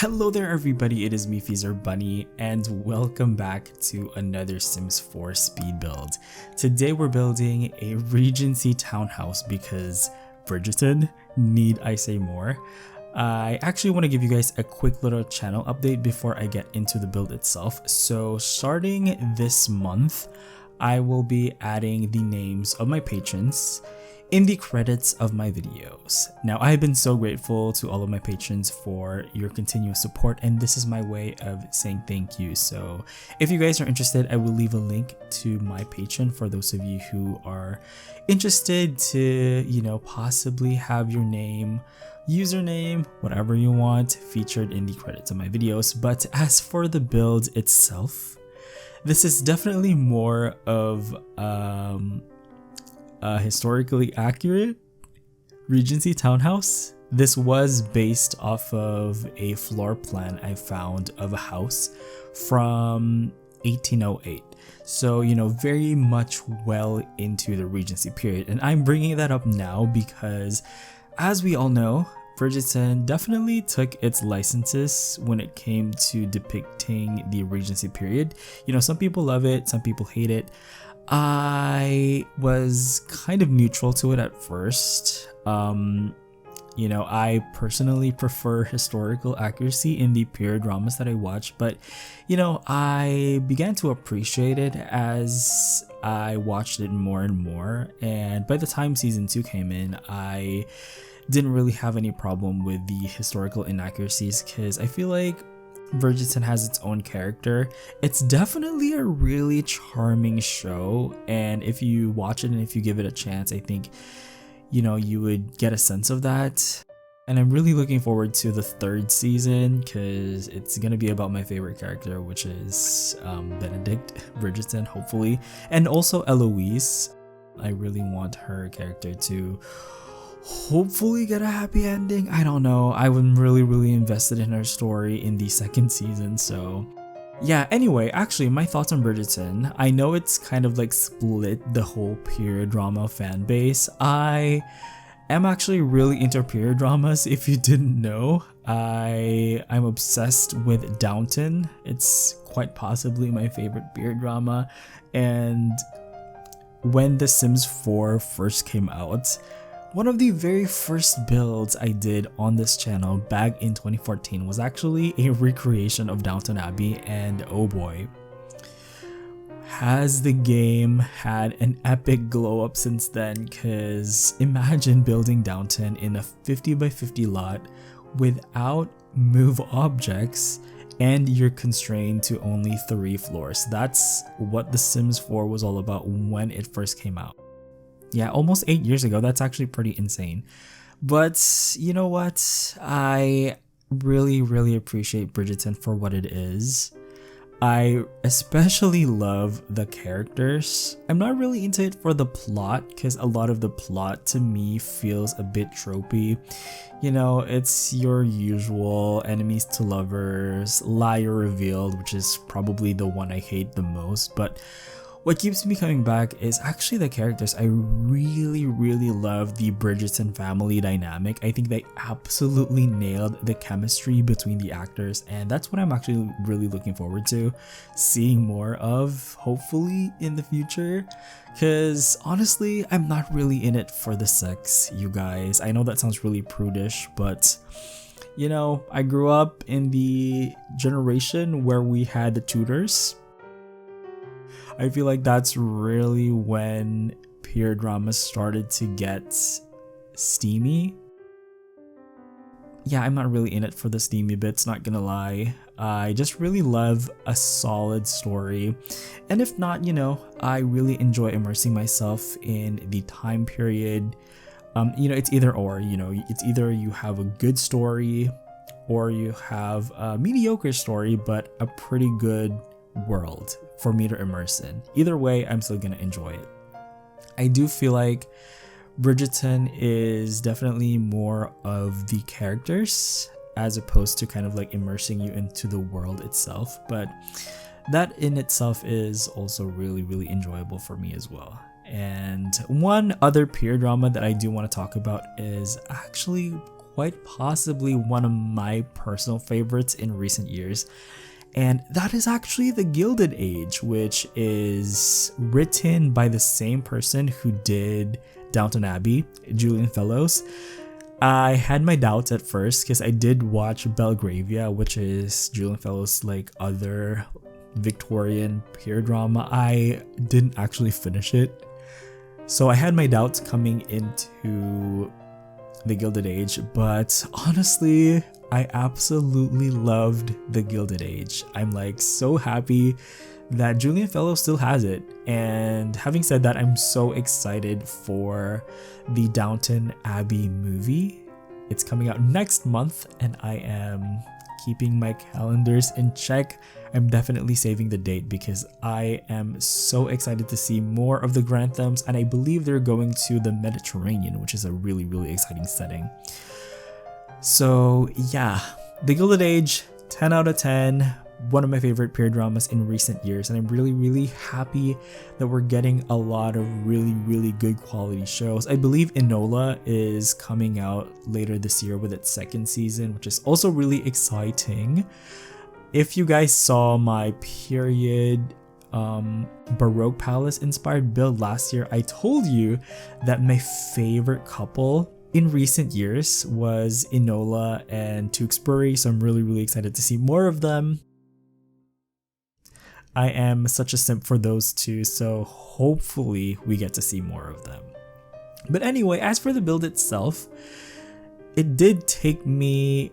Hello there everybody, it is me XfreezerBunny and welcome back to another Sims 4 speed build. Today we're building a Regency townhouse because Bridgerton, need I say more? I actually want to give you guys a quick little channel update before I get into the build itself. So starting this month, I will be adding the names of my patrons in the credits of my videos. Now, I have been so grateful to all of my patrons for your continuous support, and this is my way of saying thank you. So if you guys are interested, I will leave a link to my Patreon for those of you who are interested to, possibly have your name, username, whatever you want, featured in the credits of my videos. But as for the build itself, this is definitely more of historically accurate Regency townhouse. This was based off of a floor plan I found of a house from 1808. So, very much well into the Regency period. And I'm bringing that up now because, as we all know, Bridgerton definitely took its licenses when it came to depicting the Regency period. Some people love it, some people hate it. I was kind of neutral to it at first. I personally prefer historical accuracy in the period dramas that I watch, but I began to appreciate it as I watched it more and more, and by the time season 2 came in, I didn't really have any problem with the historical inaccuracies because I feel like Bridgerton has its own character. It's definitely a really charming show, and if you watch it and if you give it a chance, I think you would get a sense of that. And I'm really looking forward to the 3rd season because it's gonna be about my favorite character, which is Benedict Bridgerton, hopefully, and also Eloise. I really want her character to hopefully get a happy ending. I don't know, I'm really invested in her story in the 2nd season. So yeah, anyway, actually my thoughts on Bridgerton. I know it's kind of like split the whole period drama fan base. I am actually really into period dramas. If you didn't know, I'm obsessed with Downton. It's quite possibly my favorite period drama, and when The Sims 4 first came out, one of the very first builds I did on this channel back in 2014 was actually a recreation of Downton Abbey, and oh boy, has the game had an epic glow up since then, because imagine building Downton in a 50 by 50 lot without move objects and you're constrained to only 3 floors. That's what The Sims 4 was all about when it first came out. Yeah, almost 8 years ago. That's actually pretty insane. But you know what? I really appreciate Bridgerton for what it is. I especially love the characters. I'm not really into it for the plot because a lot of the plot to me feels a bit tropey. It's your usual enemies to lovers, liar revealed, which is probably the one I hate the most. But what keeps me coming back is actually the characters. I really love the Bridgerton family dynamic. I think they absolutely nailed the chemistry between the actors, and that's what I'm actually really looking forward to seeing more of, hopefully in the future. Because honestly, I'm not really in it for the sex, you guys. I know that sounds really prudish, but I grew up in the generation where we had the Tudors. I feel like that's really when period dramas started to get steamy. Yeah, I'm not really in it for the steamy bits, not gonna lie. I just really love a solid story. And if not, I really enjoy immersing myself in the time period. It's either or, it's either you have a good story or you have a mediocre story, but a pretty good world for me to immerse in. Either way, I'm still gonna enjoy it. I do feel like Bridgerton is definitely more of the characters as opposed to kind of like immersing you into the world itself, but that in itself is also really enjoyable for me as well. And one other peer drama that I do want to talk about is actually quite possibly one of my personal favorites in recent years. And that is actually the Gilded Age, which is written by the same person who did Downton Abbey, Julian Fellowes. I had my doubts at first because I did watch Belgravia, which is Julian Fellowes' like other Victorian period drama. I didn't actually finish it, so I had my doubts coming into the Gilded Age, but honestly, I absolutely loved the Gilded Age. I'm like so happy that Julian Fellowes still has it. And having said that, I'm so excited for the Downton Abbey movie. It's coming out next month and I am keeping my calendars in check. I'm definitely saving the date because I am so excited to see more of the Granthams, and I believe they're going to the Mediterranean, which is a really, really exciting setting. So yeah, the Gilded Age, 10 out of 10, one of my favorite period dramas in recent years, and I'm really, really happy that we're getting a lot of really, really good quality shows. I believe Enola is coming out later this year with its second season, which is also really exciting. If you guys saw my period Baroque Palace inspired build last year, I told you that my favorite couple in recent years was Enola and Tewkesbury, so I'm really, really excited to see more of them. I am such a simp for those two, so hopefully we get to see more of them. But anyway, as for the build itself, it did take me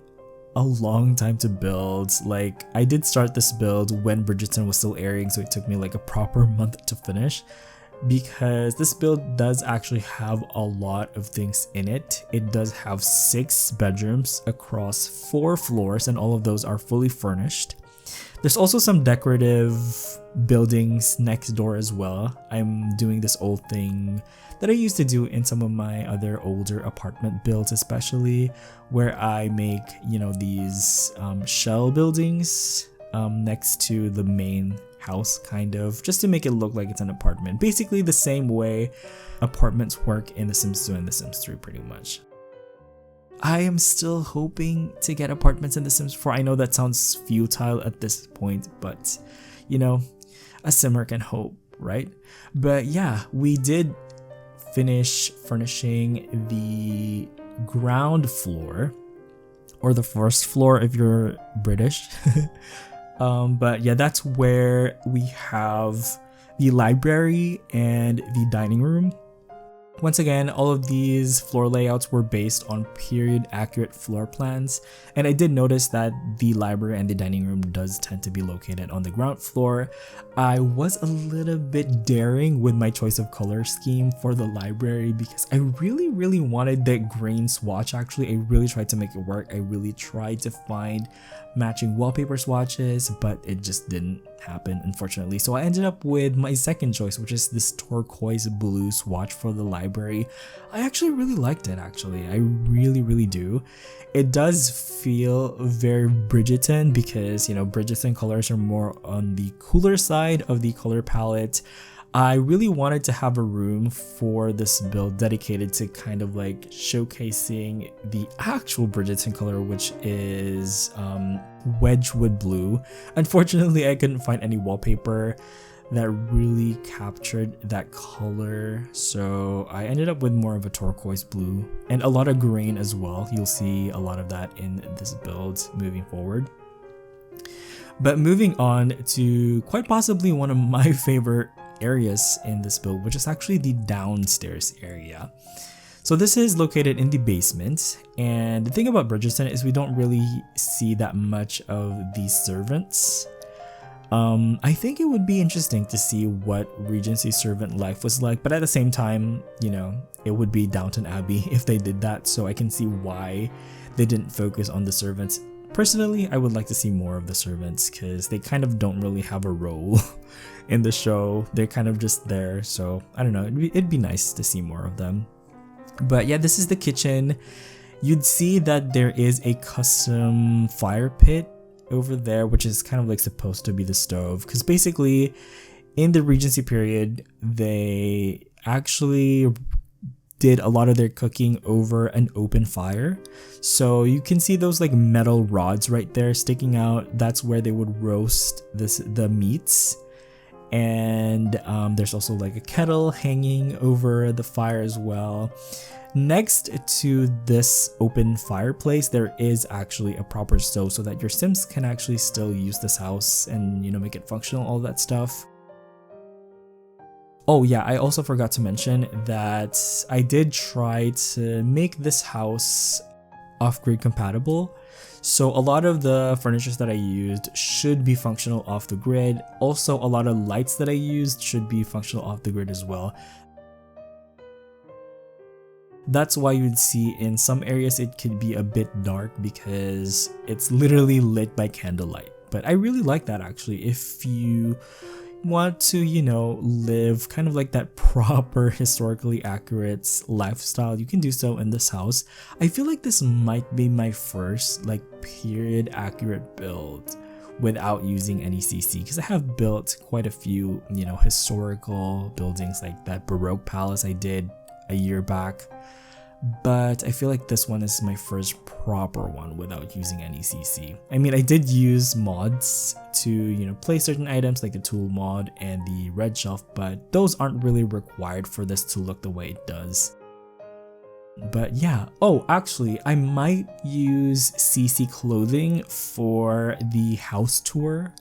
a long time to build. Like, I did start this build when Bridgerton was still airing, so it took me like a proper month to finish, because this build does actually have a lot of things in it. It does have 6 bedrooms across 4 floors, and all of those are fully furnished. There's also some decorative buildings next door as well. I'm doing this old thing that I used to do in some of my other older apartment builds, especially where I make, you know, these shell buildings next to the main house, kind of, just to make it look like it's an apartment. Basically the same way apartments work in The Sims 2 and The Sims 3 pretty much. I am still hoping to get apartments in The Sims 4. I know that sounds futile at this point, but you know, a simmer can hope, right? But yeah, we did finish furnishing the ground floor, or the first floor if you're British. But yeah, that's where we have the library and the dining room. Once again, all of these floor layouts were based on period accurate floor plans, and I did notice that the library and the dining room does tend to be located on the ground floor. I was a little bit daring with my choice of color scheme for the library because I really wanted that green swatch. Actually, I really tried to make it work. I really tried to find matching wallpaper swatches, but it just didn't happen, unfortunately. So I ended up with my second choice, which is this turquoise blue swatch for the library. I actually really liked it, actually. I really do. It does feel very Bridgerton because, you know, Bridgerton colors are more on the cooler side of the color palette. I really wanted to have a room for this build dedicated to kind of like showcasing the actual Bridgerton color, which is Wedgwood blue. Unfortunately, I couldn't find any wallpaper that really captured that color, so I ended up with more of a turquoise blue and a lot of green as well. You'll see a lot of that in this build moving forward. But moving on to quite possibly one of my favorite areas in this build, which is actually the downstairs area. So this is located in the basement, and the thing about Bridgerton is we don't really see that much of the servants. I think it would be interesting to see what Regency servant life was like, but at the same time, you know, it would be Downton Abbey if they did that, so I can see why they didn't focus on the servants. Personally, I would like to see more of the servants because they kind of don't really have a role in the show. They're kind of just there, so I don't know, it'd be nice to see more of them. But yeah, this is the kitchen. You'd see that there is a custom fire pit over there, which is kind of like supposed to be the stove, because basically in the Regency period they actually did a lot of their cooking over an open fire. So you can see those like metal rods right there sticking out. That's where they would roast the meats. And there's also like a kettle hanging over the fire as well. Next to this open fireplace, there is actually a proper stove so that your Sims can actually still use this house and, you know, make it functional, all that stuff. Oh yeah, I also forgot to mention that I did try to make this house off-grid compatible. So a lot of the furnitures that I used should be functional off the grid. Also, a lot of lights that I used should be functional off the grid as well. That's why you'd see in some areas it could be a bit dark because it's literally lit by candlelight. But I really like that actually. If you want to, you know, live kind of like that proper historically accurate lifestyle, you can do so in this house. I feel like this might be my first like period accurate build without using any CC, because I have built quite a few, you know, historical buildings like that Baroque palace I did a year back. But I feel like this one is my first proper one without using any CC. I mean, I did use mods to, you know, place certain items like the tool mod and the red shelf, but those aren't really required for this to look the way it does. But yeah, oh, actually, I might use CC clothing for the house tour,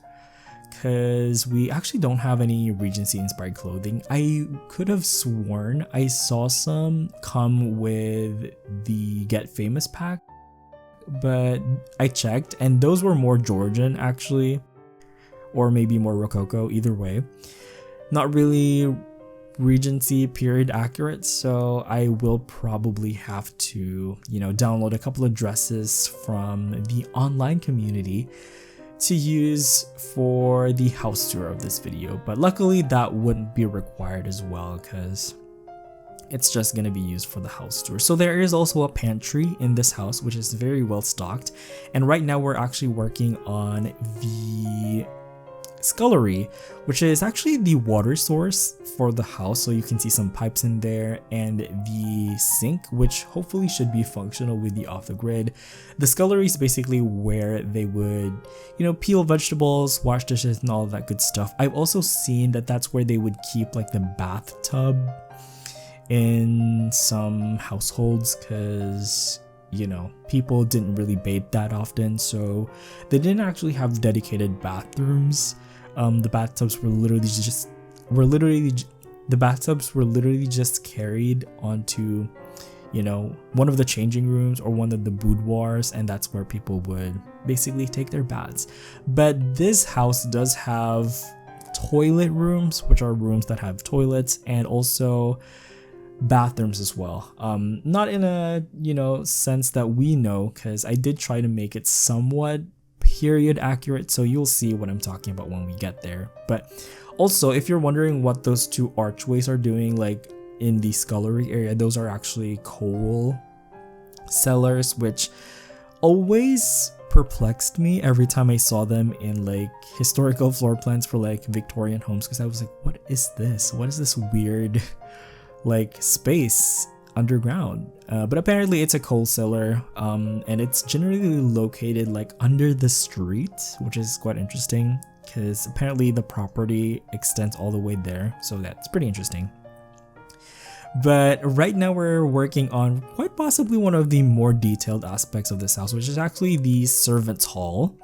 because we actually don't have any Regency inspired clothing. I could have sworn I saw some come with the Get Famous pack, but I checked and those were more Georgian actually, or maybe more Rococo, either way. Not really Regency period accurate, so I will probably have to, you know, download a couple of dresses from the online community to use for the house tour of this video, but luckily that wouldn't be required as well because it's just going to be used for the house tour. So there is also a pantry in this house which is very well stocked, and right now we're actually working on the scullery, which is actually the water source for the house. So you can see some pipes in there, and the sink, which hopefully should be functional with the off the grid. The scullery is basically where they would, you know, peel vegetables, wash dishes, and all of that good stuff. I've also seen that that's where they would keep like the bathtub in some households, because, you know, people didn't really bathe that often, so they didn't actually have dedicated bathrooms. The bathtubs were literally just carried onto, you know, one of the changing rooms or one of the boudoirs, and that's where people would basically take their baths. But this house does have toilet rooms, which are rooms that have toilets, and also bathrooms as well. Not in a, you know, sense that we know, because I did try to make it somewhat period accurate, so you'll see what I'm talking about when we get there. But also, if you're wondering what those two archways are doing like in the scullery area, those are actually coal cellars, which always perplexed me every time I saw them in like historical floor plans for like Victorian homes, because I was like, what is this? What is this weird like space underground? But apparently it's a coal cellar, and it's generally located like under the street, which is quite interesting because apparently the property extends all the way there, so that's pretty interesting. But right now we're working on quite possibly one of the more detailed aspects of this house, which is actually the servants' hall.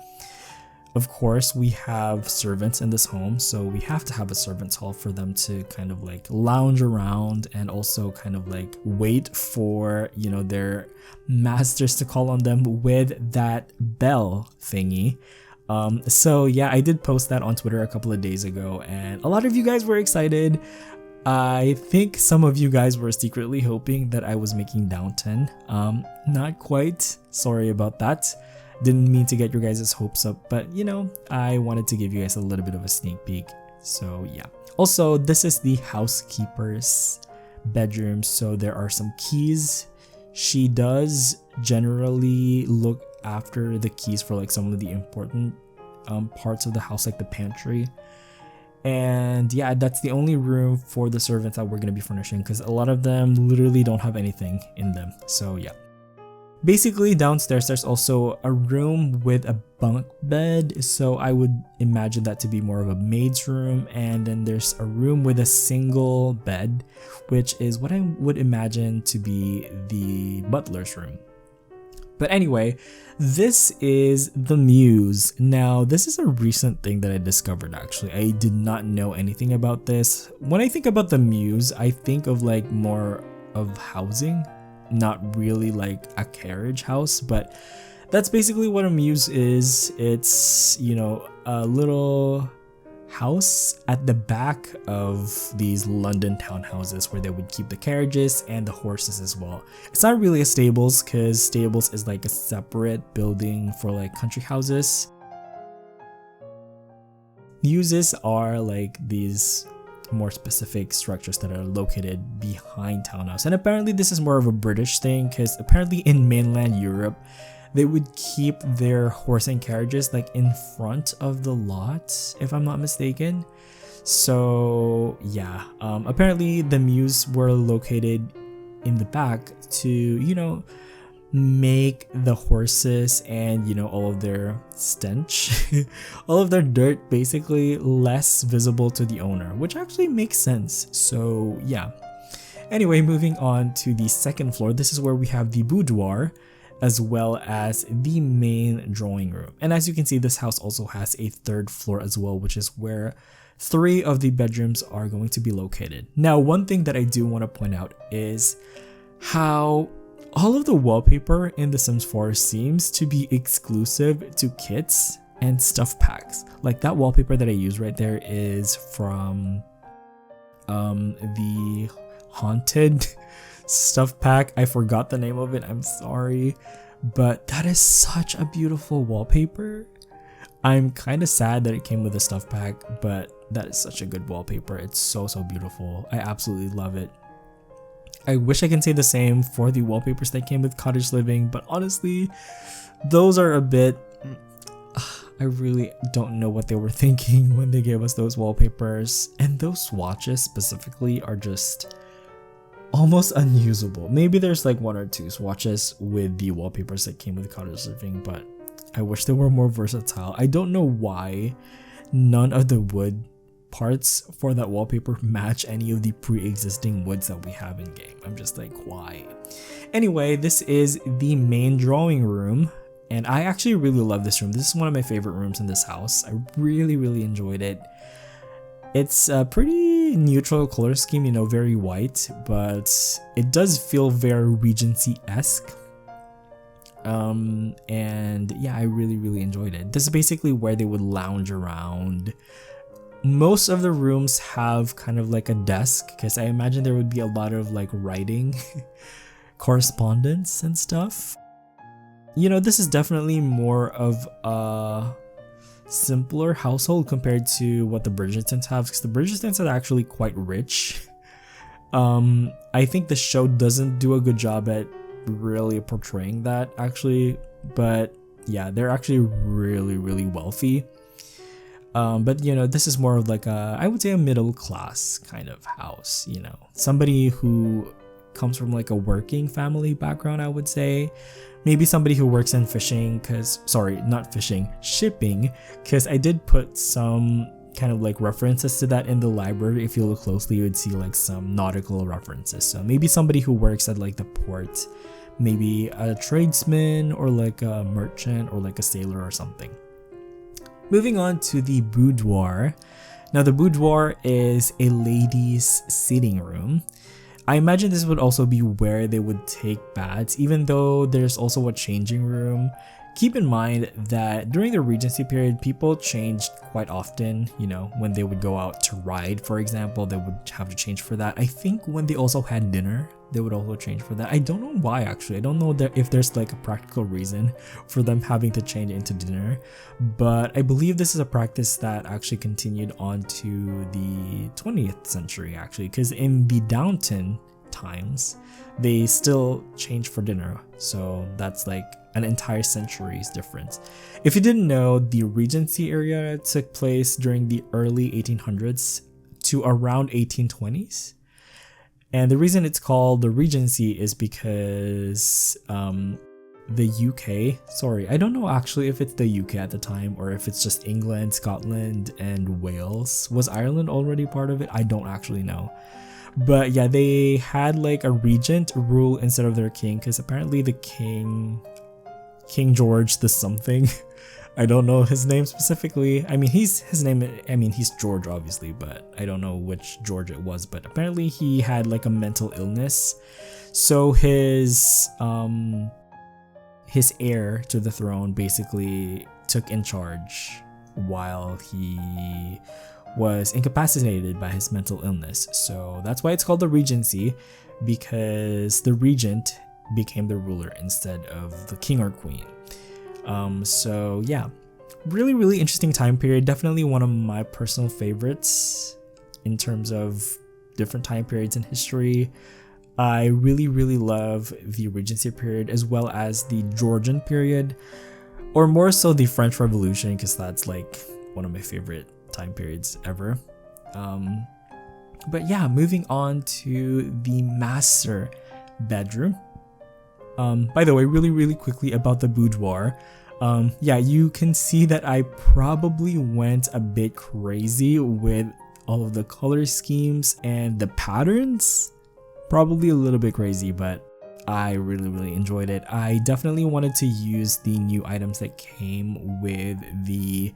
Of course, we have servants in this home, so we have to have a servants' hall for them to kind of like lounge around and also kind of like wait for, you know, their masters to call on them with that bell thingy. So yeah, I did post that on Twitter a couple of days ago, and a lot of you guys were excited. I think some of you guys were secretly hoping that I was making Downton. Not quite. Sorry about that. Didn't mean to get your guys' hopes up, but you know, I wanted to give you guys a little bit of a sneak peek. So yeah. Also, this is the housekeeper's bedroom, so there are some keys. She does generally look after the keys for like some of the important parts of the house, like the pantry. And yeah, that's the only room for the servants that we're going to be furnishing, because a lot of them literally don't have anything in them. So yeah. Basically, downstairs there's also a room with a bunk bed, so I would imagine that to be more of a maid's room. And then there's a room with a single bed, which is what I would imagine to be the butler's room. But anyway, this is the Muse. Now, this is a recent thing that I discovered actually. I did not know anything about this. When I think about the Muse, I think of like more of housing, not really like a carriage house, but that's basically what a Muse is. It's, you know, a little house at the back of these London townhouses where they would keep the carriages and the horses as well. It's not really a stables, because stables is like a separate building for like country houses. Muses are like these more specific structures that are located behind townhouse, and apparently this is more of a British thing, because apparently in mainland Europe they would keep their horse and carriages like in front of the lot, if I'm not mistaken. So yeah, apparently the Muse were located in the back to, you know, make the horses and, you know, all of their stench, all of their dirt basically less visible to the owner, which actually makes sense. So yeah. Anyway, moving on to the second floor, this is where we have the boudoir, as well as the main drawing room. And as you can see, this house also has a third floor as well, which is where 3 of the bedrooms are going to be located. Now, one thing that I do want to point out is how all of the wallpaper in The Sims 4 seems to be exclusive to kits and stuff packs. Like that wallpaper that I use right there is from the Haunted stuff pack. I forgot the name of it, I'm sorry, but that is such a beautiful wallpaper. I'm kind of sad that it came with a stuff pack, but that is such a good wallpaper. It's so beautiful. I absolutely love it. I wish I can say the same for the wallpapers that came with Cottage Living, but honestly, those are a bit, I really don't know what they were thinking when they gave us those wallpapers. And those swatches specifically are just almost unusable. Maybe there's like 1 or 2 swatches with the wallpapers that came with Cottage Living, but I wish they were more versatile. I don't know why none of the wood parts for that wallpaper match any of the pre-existing woods that we have in game. I'm just like, why? Anyway, this is the main drawing room, and I actually really love this room. This is one of my favorite rooms in this house. I really enjoyed it. It's a pretty neutral color scheme, you know, very white, but it does feel very Regency-esque. And yeah, I really enjoyed it. This is basically where they would lounge around. Most of the rooms have kind of like a desk, because I imagine there would be a lot of like writing, correspondence and stuff. You know, this is definitely more of a simpler household compared to what the Bridgertons have, because the Bridgertons are actually quite rich. I think the show doesn't do a good job at really portraying that actually, but yeah, they're actually really wealthy. But you know, this is more of like a, I would say, a middle class kind of house, you know, somebody who comes from like a working family background, I would say. Maybe somebody who works in fishing, shipping, because I did put some kind of like references to that in the library. If you look closely, you would see like some nautical references. So maybe somebody who works at like the port, maybe a tradesman or like a merchant or like a sailor or something. Moving on to the boudoir. Now the boudoir is a ladies' sitting room. I imagine this would also be where they would take baths, even though there's also a changing room. Keep in mind that during the Regency period, people changed quite often. You know, when they would go out to ride, for example, they would have to change for that. I think when they also had dinner, they would also change for that. I don't know why actually. I don't know if there's like a practical reason for them having to change into dinner, but I believe this is a practice that actually continued on to the 20th century actually, because in the Downton times. They still change for dinner, so that's like an entire century's difference. If you didn't know, the Regency area took place during the early 1800s to around 1820s. And the reason it's called the Regency is because the UK, sorry, I don't know actually if it's the UK at the time or if it's just England, Scotland, and Wales. Was Ireland already part of it? I don't actually know. But yeah, they had like a regent rule instead of their king, because apparently the King George the something, I don't know his name specifically. I mean, he's George obviously, but I don't know which George it was. But apparently he had like a mental illness, so his heir to the throne basically took in charge while he was incapacitated by his mental illness. So that's why it's called the Regency, because the regent became the ruler instead of the king or queen. So yeah, really interesting time period. Definitely one of my personal favorites in terms of different time periods in history. I really love the Regency period as well as the Georgian period, or more so the French Revolution, because that's like one of my favorite time periods ever. But yeah, moving on to the master bedroom. By the way, really quickly about the boudoir. Yeah, you can see that I probably went a bit crazy with all of the color schemes and the patterns. Probably a little bit crazy, but I really enjoyed it. I definitely wanted to use the new items that came with the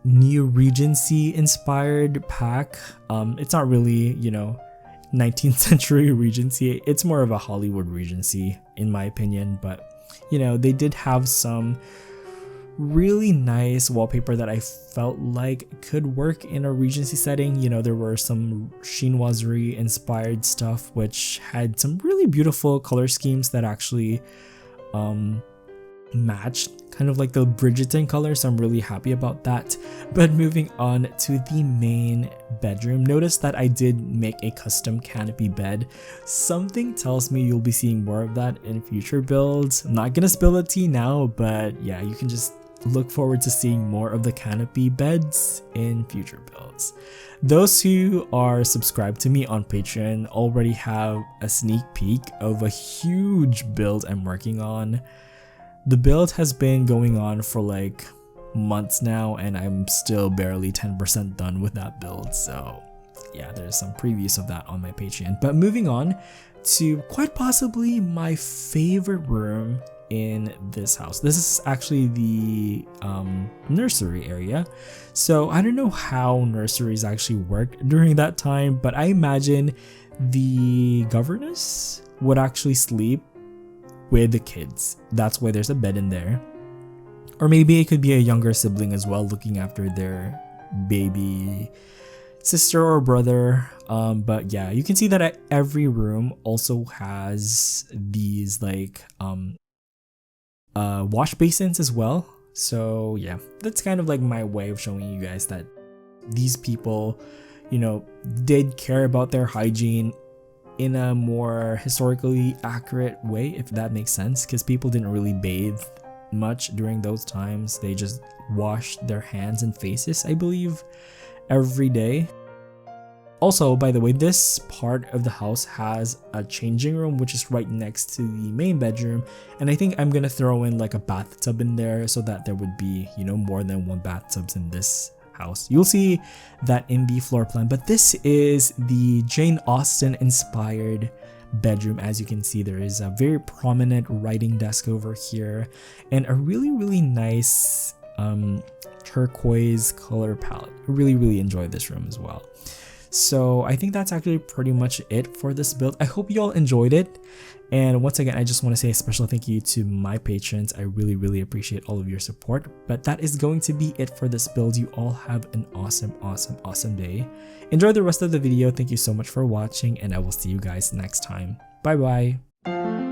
new Regency inspired pack. It's not really, 19th century Regency. It's more of a Hollywood Regency in my opinion, but they did have some really nice wallpaper that I felt like could work in a Regency setting. There were some chinoiserie inspired stuff which had some really beautiful color schemes that actually matched kind of like the Bridgerton color, so I'm really happy about that. But moving on to the main bedroom, notice that I did make a custom canopy bed. Something tells me you'll be seeing more of that in future builds. I'm not gonna spill the tea now, but yeah, you can just look forward to seeing more of the canopy beds in future builds. Those who are subscribed to me on Patreon already have a sneak peek of a huge build I'm working on. The build has been going on for like months now, and I'm still barely 10% done with that build. So yeah, there's some previews of that on my Patreon. But moving on to quite possibly my favorite room in this house. This is actually the nursery area. So I don't know how nurseries actually worked during that time, but I imagine the governess would actually sleep with the kids. That's why there's a bed in there. Or maybe it could be a younger sibling as well, looking after their baby sister or brother. But yeah, you can see that every room also has these like wash basins as well. So yeah, that's kind of like my way of showing you guys that these people, did care about their hygiene in a more historically accurate way, if that makes sense, because people didn't really bathe much during those times. They just washed their hands and faces, I believe, every day. Also, by the way, this part of the house has a changing room, which is right next to the main bedroom. And I think I'm gonna throw in like a bathtub in there so that there would be, more than one bathtubs in this house. You'll see that in the floor plan, but this is the Jane Austen inspired bedroom. As you can see, there is a very prominent writing desk over here and a really nice turquoise color palette. I really enjoyed this room as well. So I think that's actually pretty much it for this build. I hope you all enjoyed it. And once again, I just want to say a special thank you to my patrons. I really appreciate all of your support. But that is going to be it for this build. You all have an awesome day. Enjoy the rest of the video. Thank you so much for watching, and I will see you guys next time. Bye bye.